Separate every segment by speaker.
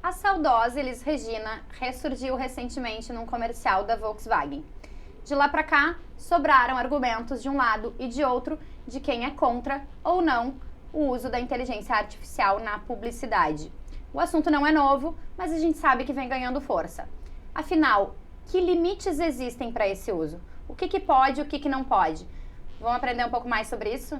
Speaker 1: A saudosa Elis Regina ressurgiu recentemente num comercial da Volkswagen. De lá para cá, sobraram argumentos de um lado e de outro de quem é contra ou não o uso da inteligência artificial na publicidade. O assunto não é novo, mas a gente sabe que vem ganhando força. Afinal, que limites existem para esse uso? O que pode e o que não pode? Vamos aprender um pouco mais sobre isso?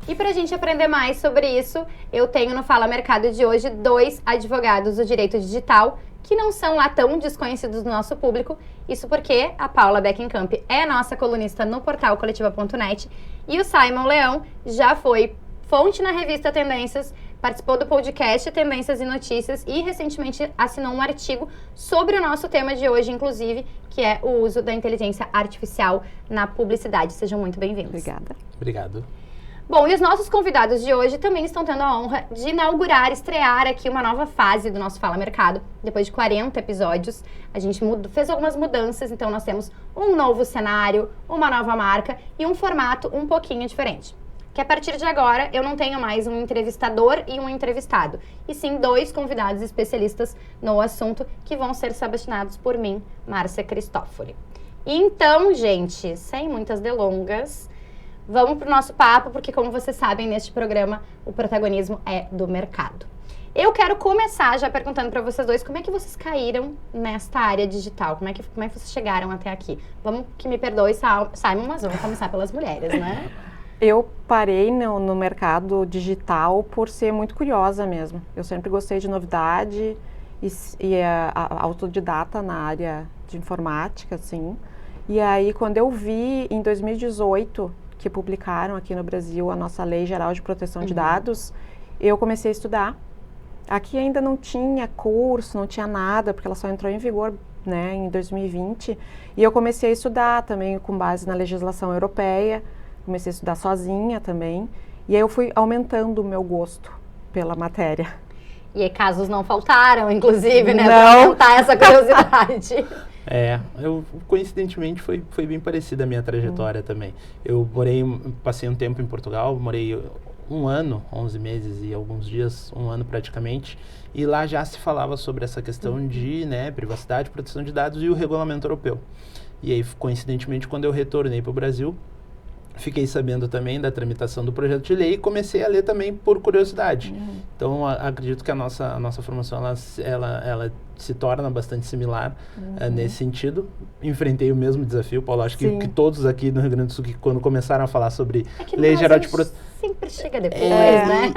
Speaker 1: E para a gente aprender mais sobre isso, eu tenho no Fala Mercado de hoje 2 advogados do direito digital que não são lá tão desconhecidos do nosso público. Isso porque a Paula Beckenkamp é nossa colunista no portal coletiva.net e o Simon Leão já foi fonte na revista Tendências, participou do podcast Tendências e Notícias e recentemente assinou um artigo sobre o nosso tema de hoje, inclusive, que é o uso da inteligência artificial na publicidade. Sejam muito bem-vindos.
Speaker 2: Obrigada.
Speaker 3: Obrigado.
Speaker 1: Bom, e os nossos convidados de hoje também estão tendo a honra de inaugurar, estrear aqui uma nova fase do nosso Fala Mercado. Depois de 40 episódios, a gente fez algumas mudanças, então nós temos um novo cenário, uma nova marca e um formato um pouquinho diferente. Que a partir de agora eu não tenho mais um entrevistador e um entrevistado, e sim 2 convidados especialistas no assunto que vão ser sabotinados por mim, Márcia Cristófoli. Então, gente, sem muitas delongas, vamos para o nosso papo, porque como vocês sabem, neste programa o protagonismo é do mercado. Eu quero começar já perguntando para vocês dois como é que vocês caíram nesta área digital, como é que vocês chegaram até aqui. Vamos, que me perdoe, Simon, mas vamos começar pelas mulheres, né?
Speaker 2: Eu parei no mercado digital por ser muito curiosa mesmo. Eu sempre gostei de novidade e autodidata na área de informática, assim. E aí, quando eu vi em 2018 que publicaram aqui no Brasil a nossa Lei Geral de Proteção de Dados, eu comecei a estudar. Aqui ainda não tinha curso, não tinha nada, porque ela só entrou em vigor, né, em 2020. E eu comecei a estudar também com base na legislação europeia, comecei a estudar sozinha também. E aí eu fui aumentando o meu gosto pela matéria.
Speaker 1: E aí casos não faltaram, inclusive, né,
Speaker 2: não.
Speaker 1: para aumentar essa curiosidade.
Speaker 3: Coincidentemente, foi bem parecida a minha trajetória também. Eu passei um tempo em Portugal, morei 1 ano, 11 meses e alguns dias, 1 ano praticamente, e lá já se falava sobre essa questão de privacidade, proteção de dados e o regulamento europeu. E aí, coincidentemente, quando eu retornei para o Brasil, fiquei sabendo também da tramitação do projeto de lei e comecei a ler também por curiosidade. Então, acredito que a nossa formação, ela se torna bastante similar nesse sentido. Enfrentei o mesmo desafio, Paulo, acho que todos aqui no Rio Grande do Sul, que quando começaram a falar sobre Lei Geral de Proteção...
Speaker 1: sempre chega depois, né?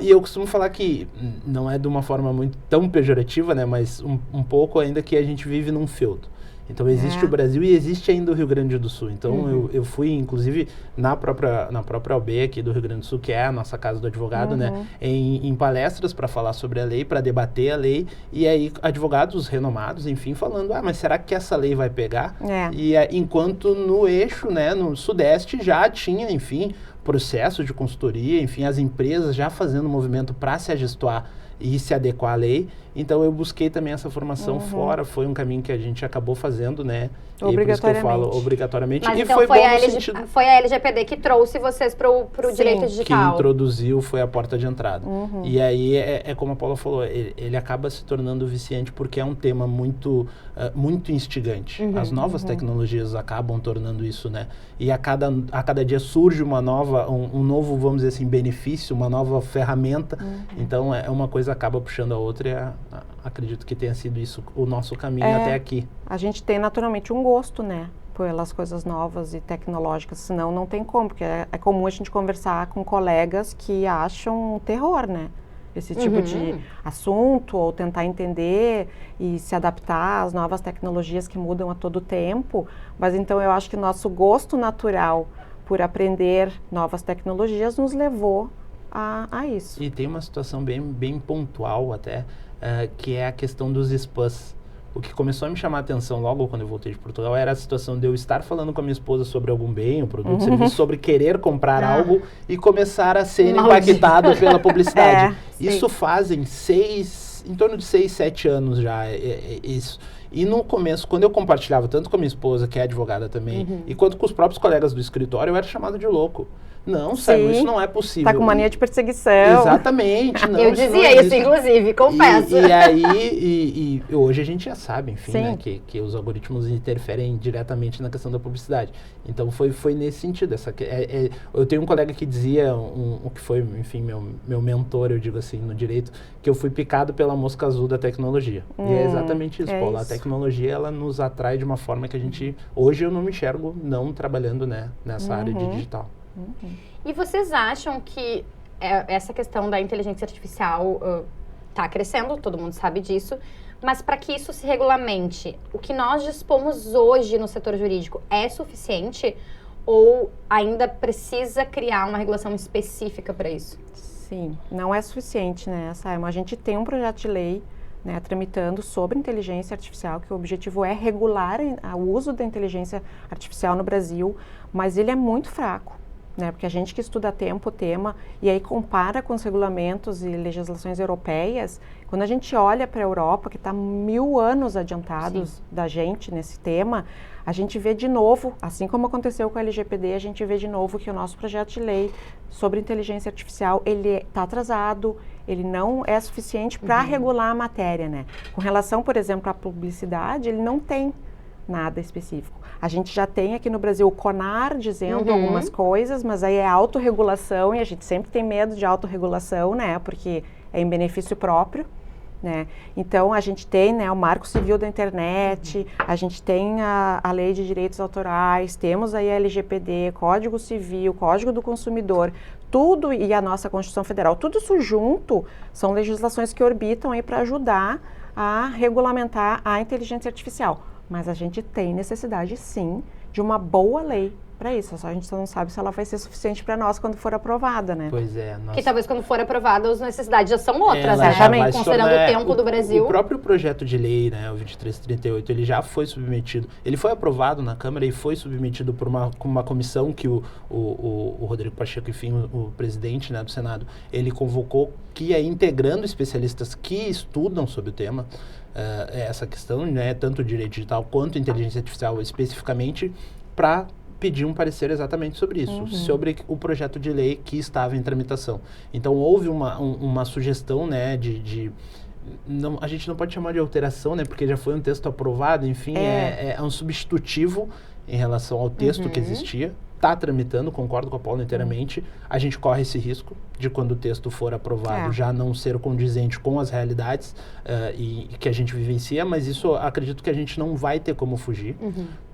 Speaker 3: E eu costumo falar que, não é de uma forma muito tão pejorativa, né, mas um pouco ainda que a gente vive num feudo. Então, existe o Brasil e existe ainda o Rio Grande do Sul. Então, eu fui, inclusive, na própria OAB aqui do Rio Grande do Sul, que é a nossa casa do advogado, né, em palestras para falar sobre a lei, para debater a lei, e aí advogados renomados, enfim, falando, mas será que essa lei vai pegar? E enquanto no eixo, né, no Sudeste, já tinha, enfim, processo de consultoria, enfim, as empresas já fazendo movimento para se agestuar e se adequar à lei. Então, eu busquei também essa formação fora, foi um caminho que a gente acabou fazendo, né? E por isso que eu falo obrigatoriamente.
Speaker 1: Mas
Speaker 3: e
Speaker 1: então
Speaker 3: foi bom no
Speaker 1: sentido... Foi a LGPD que trouxe vocês para o direito digital.
Speaker 3: Que introduziu, foi a porta de entrada. E aí, é como a Paula falou, ele acaba se tornando viciante porque é um tema muito instigante. As novas tecnologias acabam tornando isso, né? E a cada dia surge um novo, vamos dizer assim, benefício, uma nova ferramenta. Então, uma coisa acaba puxando a outra e acredito que tenha sido isso o nosso caminho até aqui.
Speaker 2: A gente tem naturalmente um gosto, né, pelas coisas novas e tecnológicas, senão não tem como, porque é comum a gente conversar com colegas que acham um terror, né, esse tipo de assunto, ou tentar entender e se adaptar às novas tecnologias que mudam a todo tempo. Mas então eu acho que nosso gosto natural por aprender novas tecnologias nos levou a isso.
Speaker 3: E tem uma situação bem pontual até, que é a questão dos spams. o que começou a me chamar a atenção logo quando eu voltei de Portugal era a situação de eu estar falando com a minha esposa sobre algum bem, um produto, serviço, sobre querer comprar algo e começar a ser impactado pela publicidade. Isso fazem em torno de 6, 7 anos já, isso. E no começo, quando eu compartilhava tanto com a minha esposa, que é advogada também, e quanto com os próprios colegas do escritório, eu era chamado de louco. Não, Simon, isso não é possível.
Speaker 2: Tá com mania de perseguição.
Speaker 3: Exatamente. Não,
Speaker 1: eu dizia isso, inclusive, confesso.
Speaker 3: E aí, hoje a gente já sabe, enfim, né, que os algoritmos interferem diretamente na questão da publicidade. Então, foi nesse sentido. Eu tenho um colega que dizia, o que foi, enfim, meu mentor, eu digo assim, no direito, que eu fui picado pela mosca azul da tecnologia. E é exatamente isso, Paula. A tecnologia, ela nos atrai de uma forma que a gente... Hoje eu não me enxergo não trabalhando, né, nessa área de digital.
Speaker 1: E vocês acham que essa questão da inteligência artificial está crescendo, todo mundo sabe disso, mas para que isso se regulamente, o que nós dispomos hoje no setor jurídico é suficiente ou ainda precisa criar uma regulação específica para isso?
Speaker 2: Sim, não é suficiente, né, Simon? A gente tem um projeto de lei, né, tramitando sobre inteligência artificial, que o objetivo é regular o uso da inteligência artificial no Brasil, mas ele é muito fraco. Né, porque a gente que estuda a tempo o tema e aí compara com os regulamentos e legislações europeias, quando a gente olha para a Europa, que está 1000 anos adiantados da gente nesse tema, a gente vê de novo, assim como aconteceu com a LGPD, a gente vê de novo que o nosso projeto de lei sobre inteligência artificial, ele está atrasado, ele não é suficiente para regular a matéria, né? Com relação, por exemplo, à publicidade, ele não tem nada específico. A gente já tem aqui no Brasil o CONAR dizendo algumas coisas, mas aí é autorregulação e a gente sempre tem medo de autorregulação, né? Porque é em benefício próprio, né? Então, a gente tem, né, o Marco Civil da Internet, a gente tem a Lei de Direitos Autorais, temos aí a LGPD, Código Civil, Código do Consumidor, tudo, e a nossa Constituição Federal, tudo isso junto são legislações que orbitam aí para ajudar a regulamentar a inteligência artificial. Mas a gente tem necessidade, sim, de uma boa lei para isso. A gente só não sabe se ela vai ser suficiente para nós quando for aprovada, né?
Speaker 3: Pois é.
Speaker 1: Que talvez quando for aprovada as necessidades já são outras, né? Considerando o tempo do Brasil.
Speaker 3: O próprio projeto de lei, né, o 2338, ele já foi submetido, ele foi aprovado na Câmara e foi submetido por uma comissão que o Rodrigo Pacheco, enfim, o presidente, né, do Senado, ele convocou, que é integrando especialistas que estudam sobre o tema, essa questão, né, tanto o direito digital quanto a inteligência artificial especificamente, para pedir um parecer exatamente sobre isso, sobre o projeto de lei que estava em tramitação. Então, houve uma sugestão, né, não, a gente não pode chamar de alteração, né, porque já foi um texto aprovado, enfim, é um substitutivo em relação ao texto que existia. Está tramitando, concordo com a Paula inteiramente. A gente corre esse risco de, quando o texto for aprovado, já não ser condizente com as realidades e que a gente vivencia, mas isso acredito que a gente não vai ter como fugir,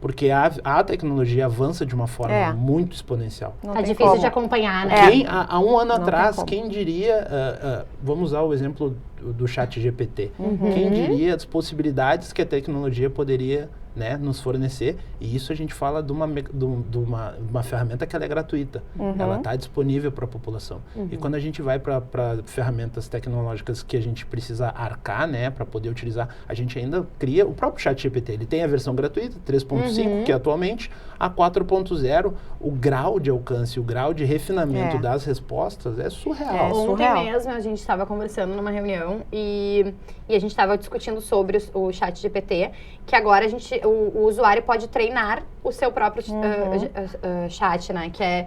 Speaker 3: porque a tecnologia avança de uma forma muito exponencial.
Speaker 1: Tá difícil de acompanhar, né?
Speaker 3: Há um ano atrás, quem diria, vamos usar o exemplo do ChatGPT, quem diria as possibilidades que a tecnologia poderia, né, nos fornecer, e isso a gente fala de uma ferramenta que ela é gratuita, ela está disponível para a população. E quando a gente vai para ferramentas tecnológicas que a gente precisa arcar, né, para poder utilizar, a gente ainda cria o próprio ChatGPT, ele tem a versão gratuita, 3.5, que atualmente, a 4.0, o grau de alcance, o grau de refinamento das respostas é surreal.
Speaker 1: Ontem mesmo a gente estava conversando numa reunião e a gente estava discutindo sobre o ChatGPT, que agora o usuário pode treinar o seu próprio chat, né? Que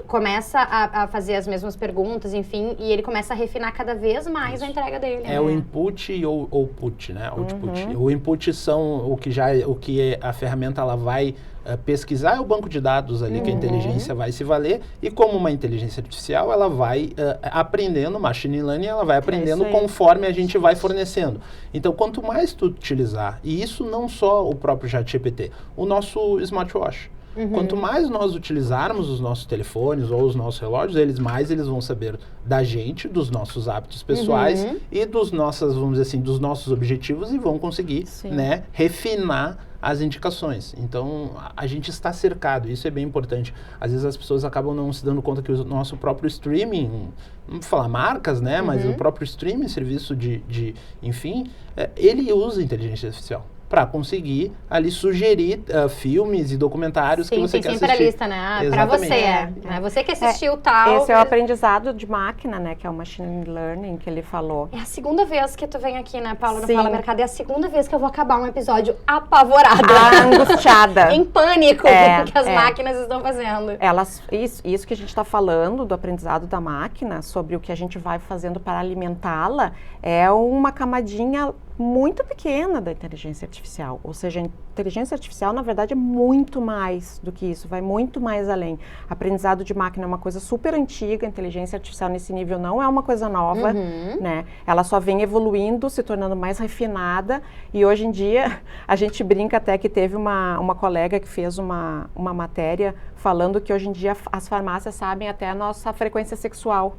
Speaker 1: começa a fazer as mesmas perguntas, enfim, e ele começa a refinar cada vez mais a entrega dele.
Speaker 3: O input e o output, né? Output. O input são o que a ferramenta ela vai pesquisar, é o banco de dados ali que a inteligência vai se valer, e como uma inteligência artificial, ela vai aprendendo, machine learning, ela vai aprendendo conforme a gente vai fornecendo. Então, quanto mais tu utilizar, e isso não só o próprio ChatGPT, o nosso smartwatch. Quanto mais nós utilizarmos os nossos telefones ou os nossos relógios, mais eles vão saber da gente, dos nossos hábitos pessoais e dos nossos objetivos, e vão conseguir, né, refinar as indicações. Então, a gente está cercado, isso é bem importante. Às vezes as pessoas acabam não se dando conta que o nosso próprio streaming, não vou falar marcas, né, mas o próprio streaming, serviço enfim, ele usa inteligência artificial. para conseguir ali sugerir filmes e documentários que você quer assistir.
Speaker 1: Sim, tem sempre a lista, né? Para você, né? Você que assistiu tal...
Speaker 2: Esse é o aprendizado de máquina, né? Que é o machine learning que ele falou.
Speaker 1: É a segunda vez que tu vem aqui, né, Paula, no Fala Mercado. É a segunda vez que eu vou acabar um episódio apavorada.
Speaker 2: Angustiada.
Speaker 1: Em pânico com o que as máquinas estão fazendo.
Speaker 2: Isso que a gente está falando do aprendizado da máquina, sobre o que a gente vai fazendo para alimentá-la, é uma camadinha muito pequena da inteligência artificial. Ou seja, a inteligência artificial, na verdade, é muito mais do que isso, vai muito mais além. Aprendizado de máquina é uma coisa super antiga, a inteligência artificial nesse nível não é uma coisa nova, né? Ela só vem evoluindo, se tornando mais refinada, e hoje em dia a gente brinca até que teve uma colega que fez uma matéria falando que hoje em dia as farmácias sabem até a nossa frequência sexual.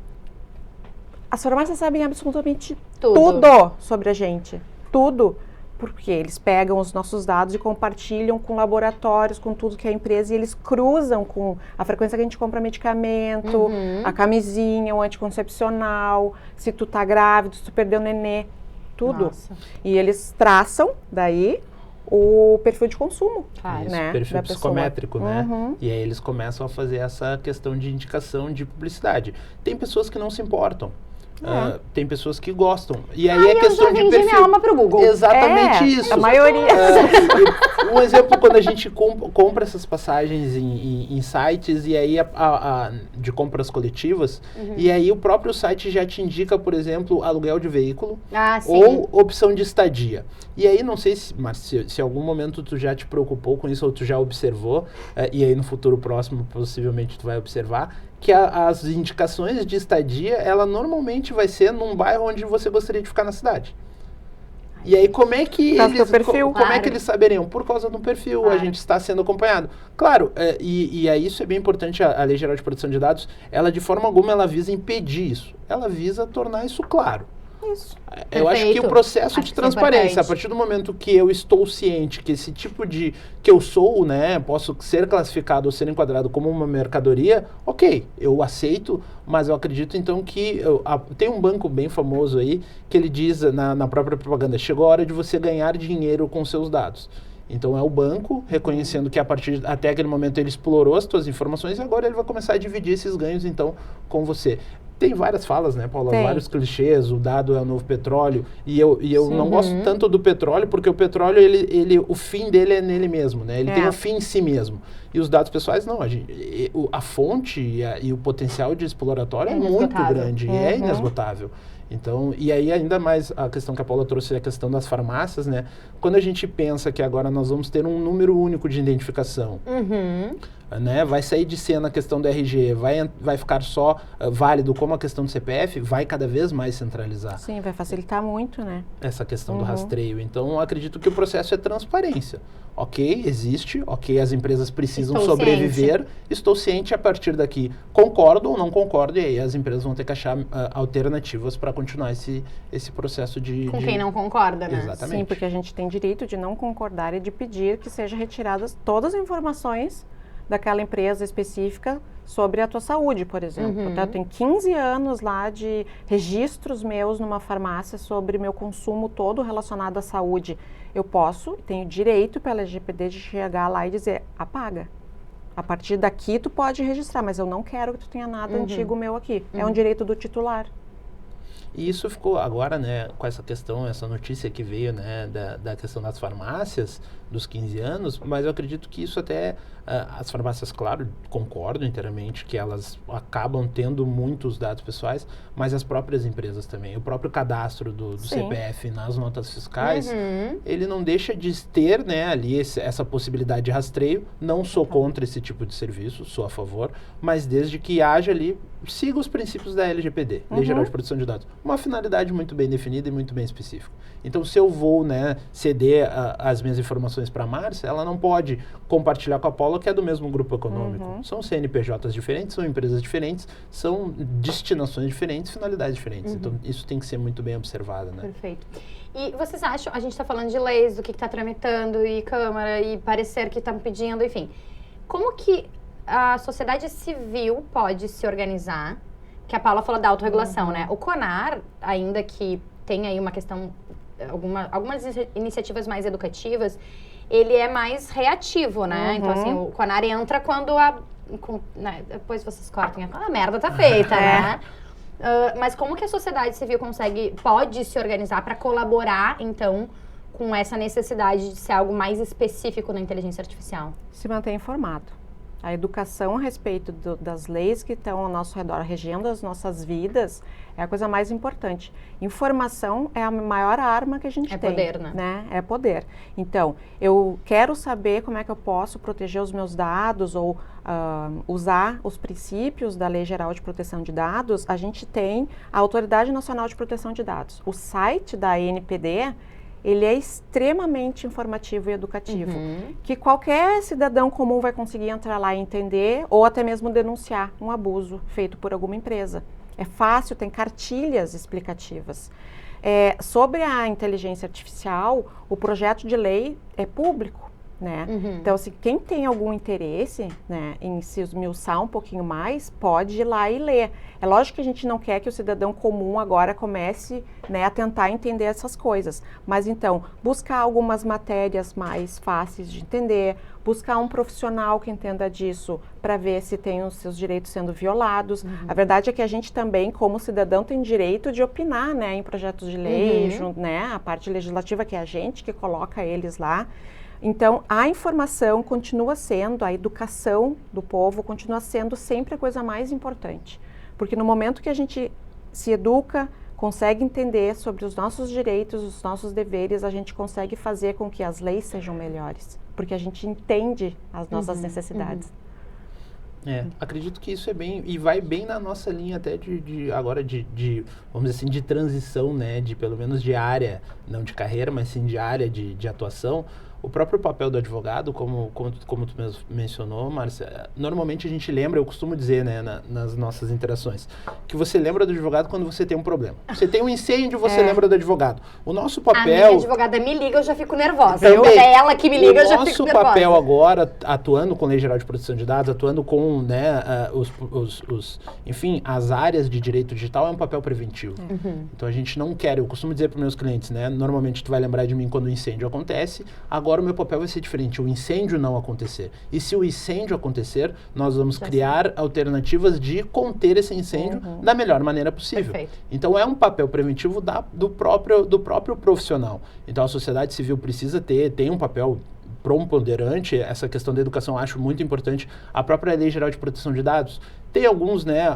Speaker 2: As farmácias sabem absolutamente tudo sobre a gente. Tudo. Porque eles pegam os nossos dados e compartilham com laboratórios, com tudo que é empresa, e eles cruzam com a frequência que a gente compra medicamento, a camisinha, o anticoncepcional, se tu tá grávido, se tu perdeu o nenê, tudo. Nossa. E eles traçam daí o perfil de consumo, né?
Speaker 3: Perfil psicométrico, né? E aí eles começam a fazer essa questão de indicação de publicidade. Tem pessoas que não se importam. Tem pessoas que gostam. E aí é questão de perfil.
Speaker 1: Minha alma pro Google.
Speaker 3: Exatamente isso.
Speaker 2: A maioria.
Speaker 3: Um exemplo, quando a gente compra essas passagens em sites, e aí de compras coletivas, e aí o próprio site já te indica, por exemplo, aluguel de veículo ou opção de estadia. E aí, não sei se em algum momento tu já te preocupou com isso ou tu já observou, e aí no futuro próximo possivelmente tu vai observar, que as indicações de estadia, ela normalmente vai ser num bairro onde você gostaria de ficar na cidade. E aí, como é que eles, como é que eles saberiam? Por causa do perfil, a gente está sendo acompanhado. Claro, e aí isso é bem importante, a Lei Geral de Proteção de Dados, ela de forma alguma ela visa impedir isso. Ela visa tornar isso claro.
Speaker 2: Isso.
Speaker 3: Eu acho que o processo de transparência, a partir do momento que eu estou ciente que esse tipo de... que eu sou, né, posso ser classificado ou ser enquadrado como uma mercadoria, ok, eu aceito, mas eu acredito então que... tem um banco bem famoso aí que ele diz na própria propaganda, chegou a hora de você ganhar dinheiro com seus dados. Então é o banco reconhecendo que até aquele momento ele explorou as suas informações e agora ele vai começar a dividir esses ganhos então com você. Tem várias falas, né, Paula? Vários clichês, o dado é o novo petróleo. E eu não gosto tanto do petróleo, porque o petróleo, o fim dele é nele mesmo, né? Ele tem um fim em si mesmo. E os dados pessoais, não. A fonte e o potencial de exploratório é muito grande, é inesgotável. Então, e aí ainda mais a questão que a Paula trouxe, a questão das farmácias, né? Quando a gente pensa que agora nós vamos ter um número único de identificação, né? Vai sair de cena a questão do RG, vai ficar só válido como a questão do CPF, vai cada vez mais centralizar.
Speaker 2: Sim, vai facilitar muito, né?
Speaker 3: Essa questão do rastreio. Então, acredito que o processo é transparência. Ok, existe, ok, as empresas precisam sobreviver, estou ciente, a partir daqui concordo ou não concordo, e aí as empresas vão ter que achar alternativas para continuar esse processo de...
Speaker 1: Com quem não concorda, né?
Speaker 3: Exatamente.
Speaker 2: Sim, porque a gente tem direito de não concordar e de pedir que sejam retiradas todas as informações daquela empresa específica sobre a tua saúde, por exemplo. Eu tenho 15 anos lá de registros meus numa farmácia sobre meu consumo todo relacionado à saúde. Eu tenho direito pela LGPD de chegar lá e dizer, apaga. A partir daqui tu pode registrar, mas eu não quero que tu tenha nada antigo meu aqui. É um direito do titular.
Speaker 3: E isso ficou agora, né, com essa questão, essa notícia que veio, né, da questão das farmácias, dos 15 anos, mas eu acredito que isso até, as farmácias, claro, concordo inteiramente que elas acabam tendo muitos dados pessoais, mas as próprias empresas também. O próprio cadastro do CPF nas notas fiscais, ele não deixa de ter, né, ali essa possibilidade de rastreio. Não sou contra esse tipo de serviço, sou a favor, mas desde que haja ali, siga os princípios da LGPD, Lei Geral de Proteção de Dados. Uma finalidade muito bem definida e muito bem específica. Então, se eu vou, né, ceder as minhas informações para a Márcia, ela não pode compartilhar com a Paula, que é do mesmo grupo econômico. São CNPJs diferentes, são empresas diferentes, são destinações diferentes, finalidades diferentes. Então, isso tem que ser muito bem observado, né?
Speaker 1: Perfeito. E vocês acham, a gente está falando de leis, do que está tramitando, e Câmara, e parecer que estão pedindo, enfim. Como que a sociedade civil pode se organizar? Que a Paula falou da autorregulação, né? O CONAR, ainda que tem aí uma questão algumas iniciativas mais educativas, ele é mais reativo, né? Então, assim, o Conar entra quando né, depois vocês cortem, a merda tá feita, né? Mas como que a sociedade civil pode se organizar para colaborar, então, com essa necessidade de ser algo mais específico na inteligência artificial?
Speaker 2: Se manter informado. A educação a respeito das leis que estão ao nosso redor, regendo as nossas vidas, é a coisa mais importante. Informação é a maior arma que a gente tem.
Speaker 1: É poder, né?
Speaker 2: É poder. Então, eu quero saber como é que eu posso proteger os meus dados ou usar os princípios da Lei Geral de Proteção de Dados. A gente tem a Autoridade Nacional de Proteção de Dados. O site da ANPD, ele é extremamente informativo e educativo, que qualquer cidadão comum vai conseguir entrar lá e entender ou até mesmo denunciar um abuso feito por alguma empresa. É fácil, tem cartilhas explicativas. Sobre a inteligência artificial, o projeto de lei é público, né? Então, se quem tem algum interesse, né, em se esmiuçar um pouquinho mais, pode ir lá e ler. É lógico que a gente não quer que o cidadão comum agora comece, né, a tentar entender essas coisas. Mas, então, buscar algumas matérias mais fáceis de entender, buscar um profissional que entenda disso para ver se tem os seus direitos sendo violados. A verdade é que a gente também, como cidadão, tem direito de opinar, né, em projetos de lei, né, a parte legislativa que é a gente que coloca eles lá. Então, a informação continua sendo, a educação do povo continua sendo sempre a coisa mais importante. Porque no momento que a gente se educa, consegue entender sobre os nossos direitos, os nossos deveres, a gente consegue fazer com que as leis sejam melhores. Porque a gente entende as nossas necessidades.
Speaker 3: Acredito que isso é bem, e vai bem na nossa linha até agora vamos dizer assim, de transição, né, de pelo menos de área, não de carreira, mas sim de área de atuação. O próprio papel do advogado, como tu mesmo mencionou, Márcia, normalmente a gente lembra, eu costumo dizer, né, nas nossas interações, que você lembra do advogado quando você tem um problema. Você tem um incêndio, você lembra do advogado. O nosso papel... A minha
Speaker 1: advogada me liga, eu já fico nervosa. Quando é ela que me liga, eu já fico nervosa. O nosso papel agora,
Speaker 3: atuando com Lei Geral de Proteção de Dados, atuando com, né, enfim, as áreas de direito digital, é um papel preventivo. Então a gente não quer, eu costumo dizer para os meus clientes, né, normalmente tu vai lembrar de mim quando o incêndio acontece, agora o meu papel vai ser diferente, o incêndio não acontecer. E se o incêndio acontecer, nós vamos criar alternativas de conter esse incêndio da melhor maneira possível.
Speaker 1: Perfeito.
Speaker 3: Então é um papel preventivo do próprio profissional. Então a sociedade civil precisa tem um papel preponderante, essa questão da educação eu acho muito importante. A própria Lei Geral de Proteção de Dados tem alguns, né,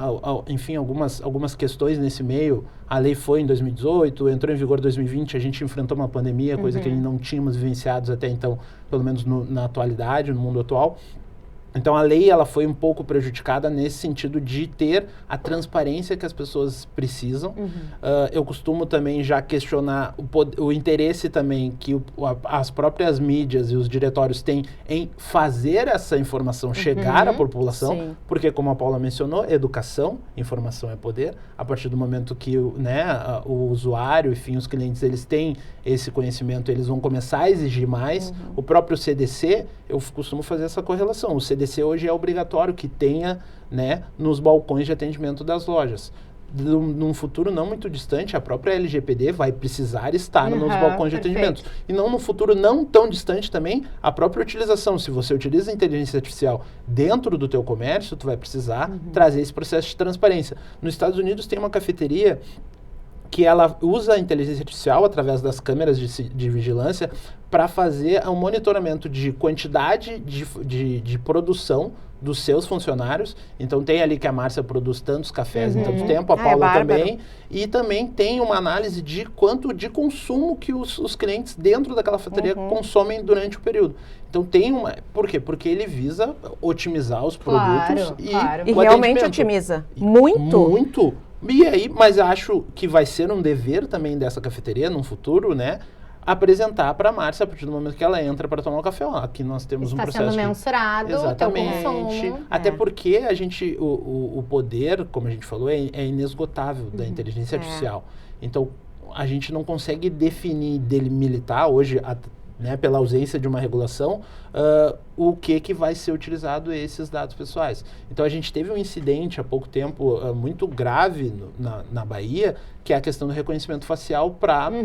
Speaker 3: enfim, algumas questões nesse meio. A lei foi em 2018, entrou em vigor em 2020, a gente enfrentou uma pandemia, coisa que não tínhamos vivenciado até então, pelo menos na atualidade, no mundo atual. Então a lei ela foi um pouco prejudicada nesse sentido de ter a transparência que as pessoas precisam. Eu costumo também já questionar o interesse também que as próprias mídias e os diretórios têm em fazer essa informação chegar à população, porque como a Paula mencionou, educação, informação é poder. A partir do momento que o usuário, enfim, os clientes, eles têm esse conhecimento, eles vão começar a exigir mais. O próprio CDC, eu costumo fazer essa correlação. O CDC hoje é obrigatório que tenha, né, nos balcões de atendimento das lojas. Num futuro não muito distante, a própria LGPD vai precisar estar nos balcões de atendimento. E não no futuro não tão distante também, a própria utilização. Se você utiliza a inteligência artificial dentro do teu comércio, tu vai precisar trazer esse processo de transparência. Nos Estados Unidos tem uma cafeteria que ela usa a inteligência artificial através das câmeras de vigilância para fazer um monitoramento de quantidade de produção dos seus funcionários. Então tem ali que a Márcia produz tantos cafés em tanto tempo, a Paula também. E também tem uma análise de quanto de consumo que os clientes dentro daquela cafeteria consomem durante o período. Então tem uma... Por quê? Porque ele visa otimizar os produtos
Speaker 2: e realmente otimiza. Muito.
Speaker 3: E aí, mas acho que vai ser um dever também dessa cafeteria, num futuro, né, apresentar para a Márcia, a partir do momento que ela entra para tomar um café. Aqui nós temos um processo...
Speaker 1: Está sendo mensurado o teu consumo.
Speaker 3: Até porque a gente, o poder, como a gente falou, é inesgotável da inteligência artificial. Então, a gente não consegue definir, delimitar hoje... né, pela ausência de uma regulação, o que vai ser utilizado esses dados pessoais. Então a gente teve um incidente há pouco tempo muito grave na Bahia, que é a questão do reconhecimento facial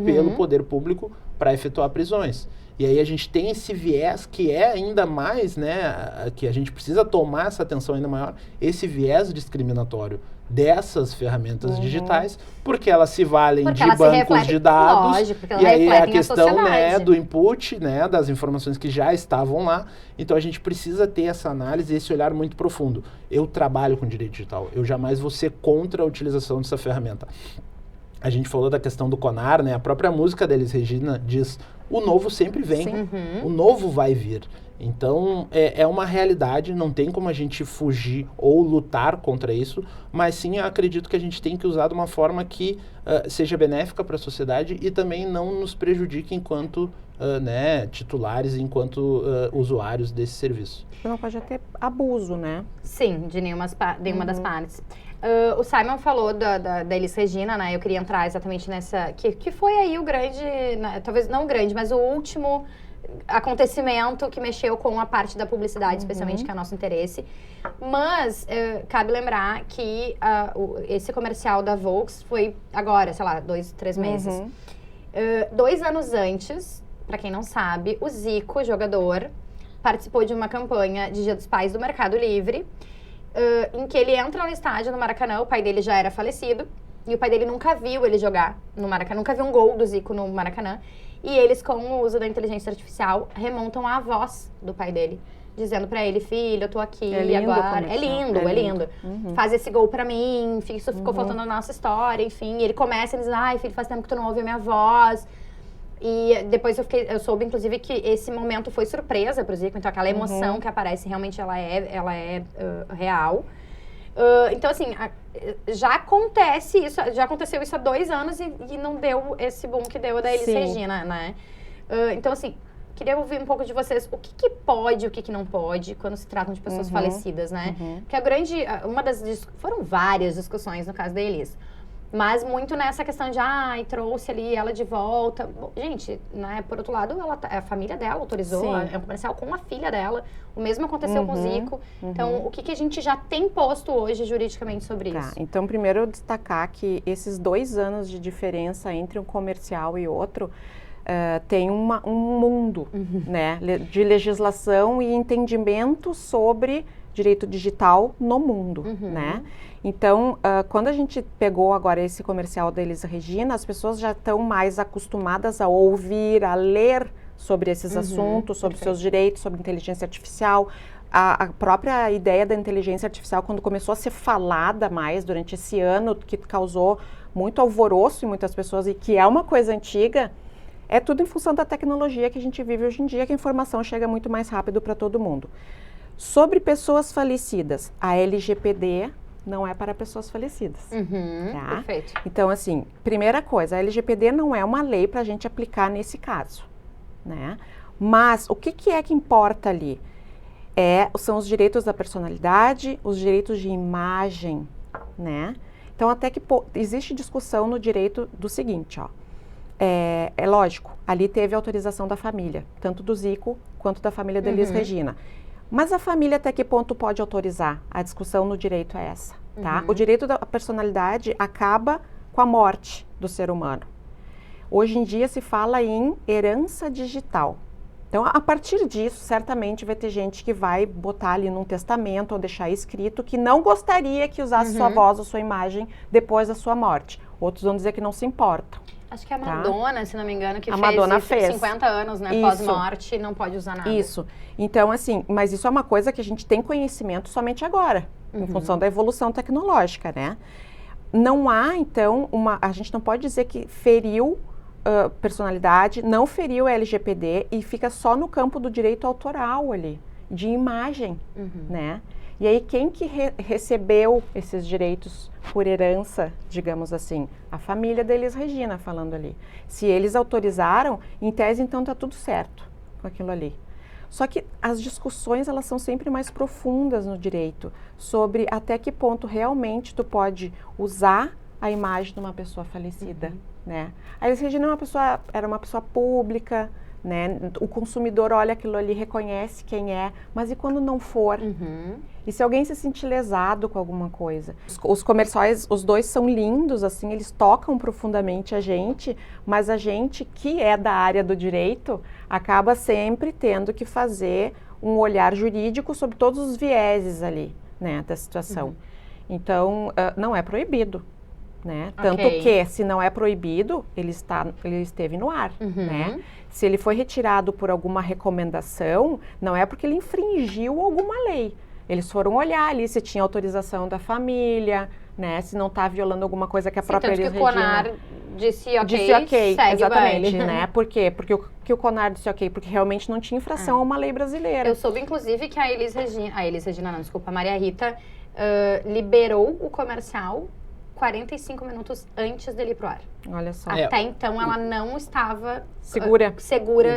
Speaker 3: pelo poder público para efetuar prisões. E aí a gente tem esse viés que é ainda mais, né, que a gente precisa tomar essa atenção ainda maior, esse viés discriminatório dessas ferramentas digitais, porque elas se valem de bancos de dados,
Speaker 1: lógico,
Speaker 3: e aí é a questão, né, do input, né, das informações que já estavam lá. Então a gente precisa ter essa análise, esse olhar muito profundo. Eu trabalho com direito digital, eu jamais vou ser contra a utilização dessa ferramenta. A gente falou da questão do CONAR, né? A própria música deles, Regina, diz: o novo sempre vem, o novo vai vir. Então, é uma realidade, não tem como a gente fugir ou lutar contra isso, mas sim, eu acredito que a gente tem que usar de uma forma que seja benéfica para a sociedade e também não nos prejudique enquanto né, titulares, enquanto usuários desse serviço.
Speaker 2: Não pode ter abuso, né?
Speaker 1: Sim, de nenhuma das partes. O Simon falou da Elis Regina, né? Eu queria entrar exatamente nessa... Que foi aí o grande... Né, talvez não o grande, mas o último acontecimento que mexeu com a parte da publicidade, especialmente, que é o nosso interesse. Mas cabe lembrar que esse comercial da Volks foi agora, sei lá, 2, 3 meses. 2 anos antes, para quem não sabe, o Zico, jogador, participou de uma campanha de Dia dos Pais do Mercado Livre, em que ele entra no estádio no Maracanã. O pai dele já era falecido e o pai dele nunca viu ele jogar no Maracanã, nunca viu um gol do Zico no Maracanã. E eles, com o uso da inteligência artificial, remontam a voz do pai dele, dizendo pra ele: filho, eu tô aqui agora. É lindo. Faz esse gol pra mim, isso ficou faltando na nossa história, enfim. E ele começa, ele diz: ai, filho, faz tempo que tu não ouve a minha voz. E depois eu soube, inclusive, que esse momento foi surpresa pro Zico. Então, aquela emoção que aparece, realmente, ela é real. Então, assim, já aconteceu isso há 2 anos e não deu esse boom que deu da Elis Regina, né? Então, assim, queria ouvir um pouco de vocês. O que pode e o que não pode quando se tratam de pessoas falecidas, né? Porque foram várias discussões no caso da Elis. Mas muito nessa questão de, trouxe ali ela de volta. Bom, gente, né, por outro lado, a família dela autorizou, é um comercial com a filha dela. O mesmo aconteceu com o Zico. Então, o que a gente já tem posto hoje juridicamente sobre isso?
Speaker 2: Então, primeiro eu destacar que esses 2 anos de diferença entre um comercial e outro tem um mundo, né, de legislação e entendimento sobre direito digital no mundo, né? Então, quando a gente pegou agora esse comercial da Elis Regina, as pessoas já estão mais acostumadas a ouvir, a ler sobre esses assuntos, sobre seus direitos, sobre inteligência artificial. A própria ideia da inteligência artificial, quando começou a ser falada mais durante esse ano, que causou muito alvoroço em muitas pessoas e que é uma coisa antiga, é tudo em função da tecnologia que a gente vive hoje em dia, que a informação chega muito mais rápido para todo mundo. Sobre pessoas falecidas, a LGPD não é para pessoas falecidas. Tá?
Speaker 1: Perfeito.
Speaker 2: Então, assim, primeira coisa, a LGPD não é uma lei para a gente aplicar nesse caso, né? Mas o que é que importa ali? São os direitos da personalidade, os direitos de imagem, né? Então, até que existe discussão no direito do seguinte, ó. É lógico, ali teve autorização da família, tanto do Zico quanto da família da Elis Regina. Mas a família até que ponto pode autorizar? A discussão no direito é essa, tá? O direito da personalidade acaba com a morte do ser humano. Hoje em dia se fala em herança digital. Então, a partir disso, certamente vai ter gente que vai botar ali num testamento ou deixar escrito que não gostaria que usasse sua voz ou sua imagem depois da sua morte. Outros vão dizer que não se importam.
Speaker 1: Acho que a Madonna, se não me engano, que
Speaker 2: fez
Speaker 1: 50 anos, né, pós-morte, não pode usar nada.
Speaker 2: Isso. Então, assim, mas isso é uma coisa que a gente tem conhecimento somente agora, em função da evolução tecnológica, né? Não há, então, a gente não pode dizer que feriu personalidade, não feriu a LGPD e fica só no campo do direito autoral ali, de imagem, né? E aí, quem que recebeu esses direitos por herança, digamos assim? A família da Elis Regina, falando ali. Se eles autorizaram, em tese, então, tá tudo certo com aquilo ali. Só que as discussões, elas são sempre mais profundas no direito, sobre até que ponto realmente tu pode usar a imagem de uma pessoa falecida, né? A Elis Regina era uma pessoa pública, né? O consumidor olha aquilo ali, reconhece quem é, mas e quando não for? E se alguém se sentir lesado com alguma coisa? Os comerciais, os dois são lindos, assim, eles tocam profundamente a gente, mas a gente que é da área do direito acaba sempre tendo que fazer um olhar jurídico sobre todos os vieses ali, né, da situação. Então, não é proibido. Né? Tanto que, se não é proibido, ele esteve no ar. Né? Se ele foi retirado por alguma recomendação, não é porque ele infringiu alguma lei. Eles foram olhar ali se tinha autorização da família, né? Se não está violando alguma coisa que a própria Elis Regina...
Speaker 1: Tanto que o CONAR disse
Speaker 2: ok,
Speaker 1: segue
Speaker 2: exatamente,
Speaker 1: o
Speaker 2: né? Por quê? Porque o CONAR disse ok, porque realmente não tinha infração a uma lei brasileira.
Speaker 1: Eu soube, inclusive, que a Maria Rita liberou o comercial 45 minutos antes dele ir pro ar.
Speaker 2: Olha só.
Speaker 1: Até então, ela não estava
Speaker 2: segura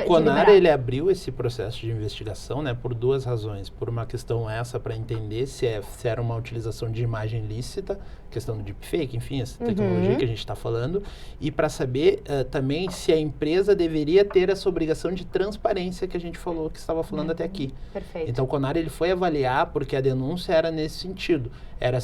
Speaker 3: o CONAR, ele abriu esse processo de investigação, né, por duas razões. Por uma questão para entender se era uma utilização de imagem lícita, questão do deepfake, enfim, essa tecnologia que a gente está falando, e para saber também se a empresa deveria ter essa obrigação de transparência que a gente falou, que estava falando até aqui.
Speaker 1: Perfeito.
Speaker 3: Então, o CONAR, ele foi avaliar, porque a denúncia era nesse sentido. Era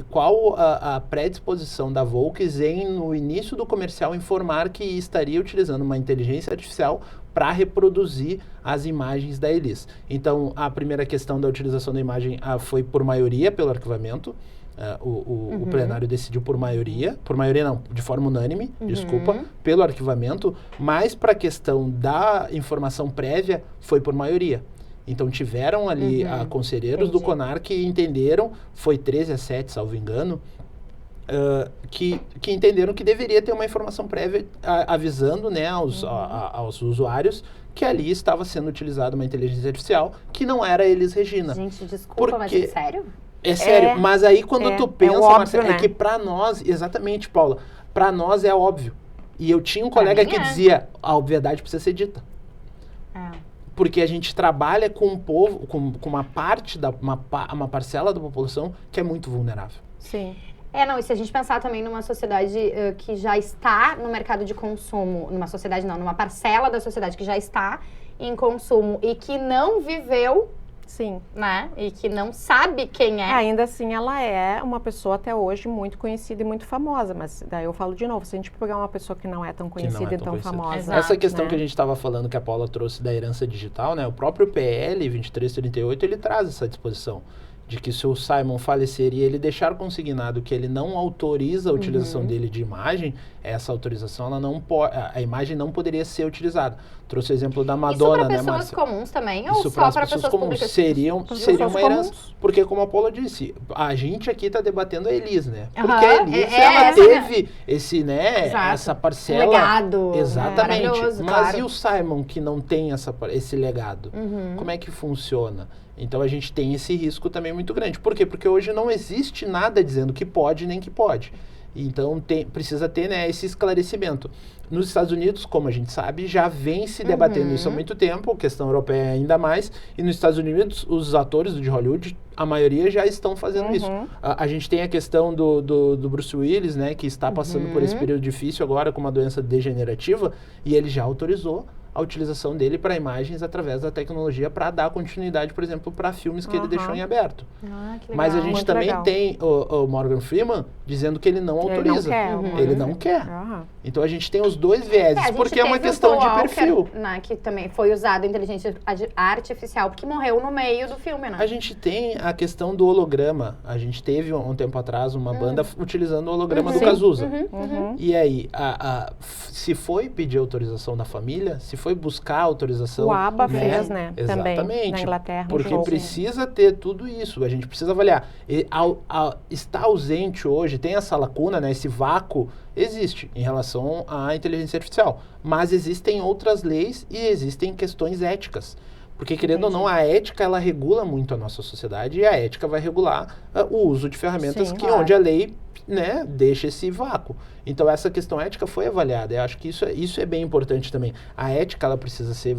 Speaker 3: qual a predisposição da Volks em, no início do comercial, informar que estaria utilizando uma inteligência artificial para reproduzir as imagens da Elis. Então, a primeira questão da utilização da imagem foi por maioria pelo arquivamento. O plenário decidiu por maioria não, de forma unânime, desculpa, pelo arquivamento, mas para a questão da informação prévia foi por maioria. Então tiveram ali conselheiros do CONAR que entenderam, foi 13-7, salvo engano, que entenderam que deveria ter uma informação prévia avisando, né, aos usuários que ali estava sendo utilizada uma inteligência artificial que não era Elis Regina.
Speaker 1: Gente, desculpa, mas é sério?
Speaker 3: É sério, mas aí quando tu pensa,
Speaker 2: óbvio,
Speaker 3: Marcelo,
Speaker 2: né?
Speaker 3: é que pra nós, exatamente, Paula, pra nós é óbvio. E eu tinha um colega que dizia, a obviedade precisa ser dita. Porque a gente trabalha com um povo, com uma parte, uma parcela da população que é muito vulnerável.
Speaker 2: Sim.
Speaker 1: E se a gente pensar também numa sociedade que já está no mercado de consumo, numa parcela da sociedade que já está em consumo e que não viveu,
Speaker 2: sim,
Speaker 1: né? E que não sabe quem é.
Speaker 2: Ainda assim, ela é uma pessoa até hoje muito conhecida e muito famosa, mas daí eu falo de novo, se a gente pegar uma pessoa que não é tão conhecida e tão famosa...
Speaker 1: Exato,
Speaker 3: essa questão,
Speaker 2: né,
Speaker 3: que a gente estava falando, que a Paula trouxe da herança digital, né? O próprio PL 2338, ele traz essa disposição de que se o Simon falecer e ele deixar consignado que ele não autoriza a utilização dele de imagem, essa autorização, ela não a imagem não poderia ser utilizada. Trouxe o exemplo da Madonna, né, Márcia?
Speaker 1: Isso para pessoas comuns também, ou
Speaker 3: Isso
Speaker 1: só para pessoas
Speaker 3: comuns
Speaker 1: públicas?
Speaker 3: seria uma herança, porque como a Paula disse, a gente aqui está debatendo a Elis, né? Porque a Elis, ela teve esse, né, essa parcela...
Speaker 1: legado.
Speaker 3: Exatamente.
Speaker 1: Maravilhoso,
Speaker 3: mas
Speaker 1: claro.
Speaker 3: e o Simon, que não tem esse legado? Como é que funciona? Então, a gente tem esse risco também muito grande. Por quê? Porque hoje não existe nada dizendo que pode nem que pode. Então, precisa ter, né, esse esclarecimento. Nos Estados Unidos, como a gente sabe, já vem se debatendo isso há muito tempo, questão europeia ainda mais. E nos Estados Unidos, os atores de Hollywood, a maioria já estão fazendo isso. A gente tem a questão do Bruce Willis, né, que está passando por esse período difícil agora com uma doença degenerativa, e ele já autorizou a utilização dele para imagens através da tecnologia para dar continuidade, por exemplo, para filmes que ele deixou em aberto.
Speaker 1: Que legal.
Speaker 3: Mas a gente
Speaker 2: Muito
Speaker 3: também
Speaker 2: legal.
Speaker 3: tem o Morgan Freeman dizendo que ele não autoriza. Ele não quer. Então a gente tem os dois vieses, porque é uma questão de perfil.
Speaker 1: Né, que também foi usado inteligência artificial, porque morreu no meio do filme, né?
Speaker 3: A gente tem a questão do holograma. A gente teve um tempo atrás uma banda utilizando o holograma do Cazuza. E aí, se foi pedir autorização da família, se foi buscar autorização...
Speaker 2: O ABBA fez, né?
Speaker 3: Exatamente.
Speaker 2: Também, na Inglaterra.
Speaker 3: Porque precisa ter tudo isso. A gente precisa avaliar. Está ausente hoje, tem essa lacuna, né? Esse vácuo existe em relação à inteligência artificial. Mas existem outras leis e existem questões éticas. Porque, querendo ou não, a ética, ela regula muito a nossa sociedade e a ética vai regular o uso de ferramentas onde a lei, né, deixa esse vácuo. Então, essa questão ética foi avaliada. Eu acho que isso é bem importante também. A ética, ela precisa ser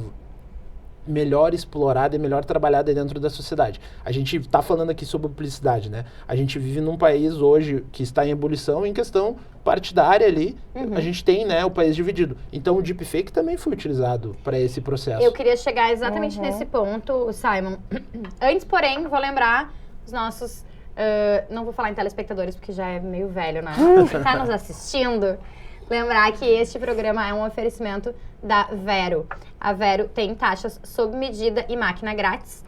Speaker 3: melhor explorada e melhor trabalhada dentro da sociedade. A gente está falando aqui sobre publicidade, né? A gente vive num país hoje que está em ebulição em questão partidária ali. A gente tem, né, o país dividido. Então o deepfake também foi utilizado para esse processo.
Speaker 1: Eu queria chegar exatamente nesse ponto, Simon. Antes, porém, vou lembrar os nossos... não vou falar em telespectadores, porque já é meio velho, né? Quem está nos assistindo... Lembrar que este programa é um oferecimento da Vero. A Vero tem taxas sob medida e máquina grátis.